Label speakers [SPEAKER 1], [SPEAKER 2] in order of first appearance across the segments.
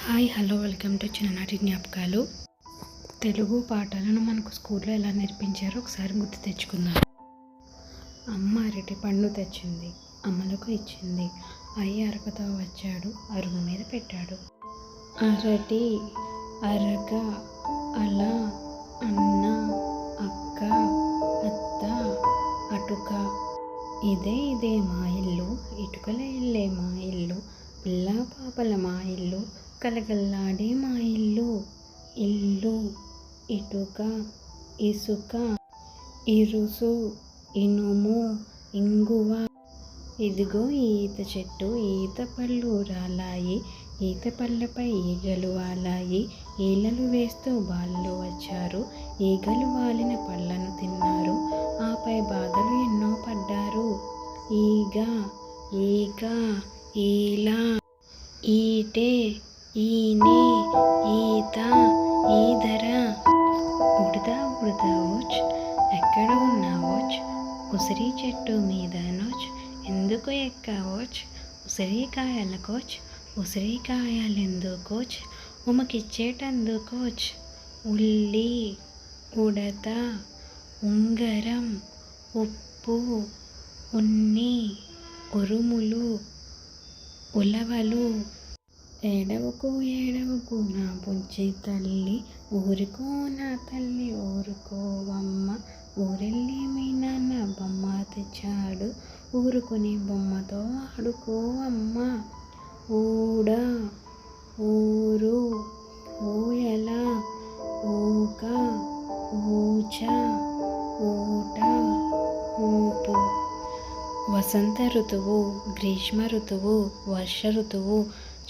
[SPEAKER 1] Hi hello welcome to చిన్ననాటి జ్ఞాపకాలు. తెలుగు పాఠాలను మనకు స్కూల్లో ఎలా నేర్పించారో ఒకసారి గుర్తు తెచ్చుకుందాం. అమ్మ అరటి పండు తెచ్చింది, అమ్మలకు ఇచ్చింది. అయ్య అరకతో వచ్చాడు, అరుగు మీద పెట్టాడు. అరటి, అరక, అల, అన్న, అక్క, అత్త, అటుక. ఇదే మా ఇల్లు, ఇటుకల ఇల్లే మా ఇల్లు, పిల్ల పాపల మా ఇల్లు, కలగల్లాడే మా ఇల్లు. ఇల్లు, ఇటుక, ఇసుక, ఇరుసు, ఇనుము, ఇంగువ. ఇదిగో ఈత చెట్టు, ఈత పళ్ళు రాలాయి, ఈత పళ్ళపై ఈగలు వాలాయి. ఈలలు వేస్తూ బాలులు వచ్చారు, ఈగలు వాలిన పళ్ళను తిన్నారు. ఆపై బాధలు ఎన్నో పడ్డారు. ఈగ, ఈక, ఈల, ఈటె, ఈనె, ఈత, ఈదర. ఉడతా ఉడతావోచ్, ఎక్కడ ఉన్నావోచ్? ఉసిరి చెట్టు మీదనోచ్, ఎందుకు ఎక్కావోచ్? ఉసిరికాయలకోచ్, ఉసిరికాయలెందుకోచ్? ఉమకిచ్చేటందుకోచ్. ఉల్లి, ఉడత, ఉంగరం, ఉప్పు, ఉన్ని, ఉరుములు, ఉలవలు. ఏడవకు ఏడవకు నా బుజ్జి తల్లి, ఊరుకో నా తల్లి ఊరుకోవమ్మ. ఊరెళ్ళి మీ నాన్న బొమ్మ తెచ్చాడు, ఊరుకుని బొమ్మతో ఆడుకోవమ్మ. ఊడ, ఊరు, ఊయల, ఊక, ఊచ, ఊట, ఊపు. వసంత ఋతువు, గ్రీష్మ ఋతువు, వర్ష ఋతువు,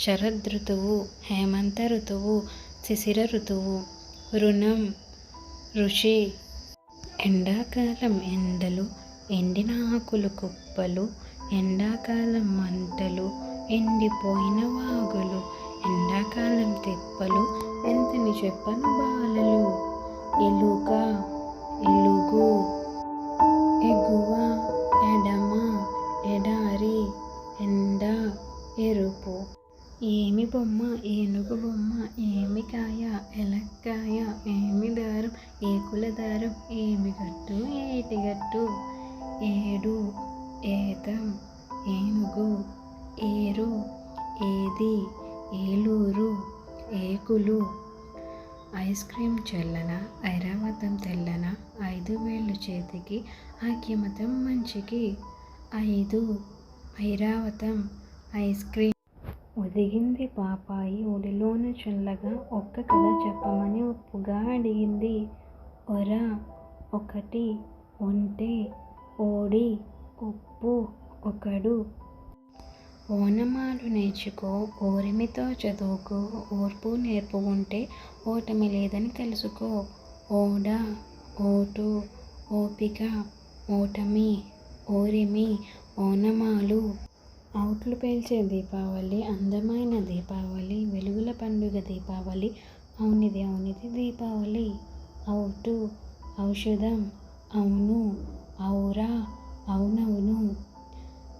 [SPEAKER 1] శరదృతువు, హేమంత ఋతువు, శిశిర ఋతువు. రుణం, ఋషి. ఎండాకాలం ఎండలు, ఎండిన ఆకులు కుప్పలు, ఎండాకాలం మంటలు, ఎండిపోయిన వాగులు, ఎండాకాలం తిప్పలు, ఎంతని చెప్పను బాలలు. ఎలుక, ఎలుగు, ఎగువ, ఎడమ, ఎడారి, ఎండ, ఎరుపు. ఏమి బొమ్మ, ఏనుగు బొమ్మ, ఏమి కాయ, ఎలక్కాయ, ఏమి దారం, ఏకుల దారం, ఏమి గట్టు, ఏటి గట్టు. ఏడు, ఏతం, ఏనుగు, ఏరు, ఏది, ఏలూరు, ఏకులు. ఐస్ క్రీమ్ చల్లన, ఐరావతం తెల్లన, 5 వేళ్ళు చేతికి, ఐక్యమతం మంచికి. 5 ఐరావతం, ఐస్ క్రీమ్. ఒదిగింది పాపాయి ఒడిలోన చల్లగా, ఒక్క కథ చెప్పమని ఒప్పుగా అడిగింది. ఒర, ఒకటి, ఒంటె, ఓడి, ఉప్పు, ఒకడు. ఓనమాలు నేర్చుకో, ఓరిమితో చదువుకో, ఓర్పు నేర్పు ఉంటే ఓటమి లేదని తెలుసుకో. ఓడ, ఓటు, ఓపిక, ఓటమి, ఓరిమి, ఓనమాలు. అవుట్లు పేల్చే దీపావళి, అందమైన దీపావళి, వెలుగుల పండుగ దీపావళి, అవునిది దీపావళి. అవుటు, ఔషధం, అవును, ఔరా, అవునవును.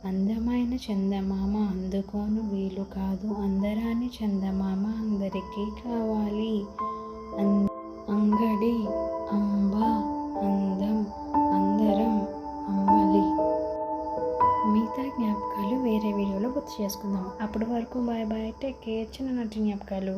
[SPEAKER 1] అందమైన చందమామ అందుకోను వీలు కాదు, అందరాని చందమామ అందరికీ కావాలి. అంగడి, అంబ, అందం, అందరం, అంబలి. మిగతా జ్ఞాపకాలు వేరే వీడియోలో గుర్తు చేసుకుందాం. అప్పటి వరకు బాయ్ బాయ్, టేక్ కేర్. చిన్ననాటి జ్ఞాపకాలు.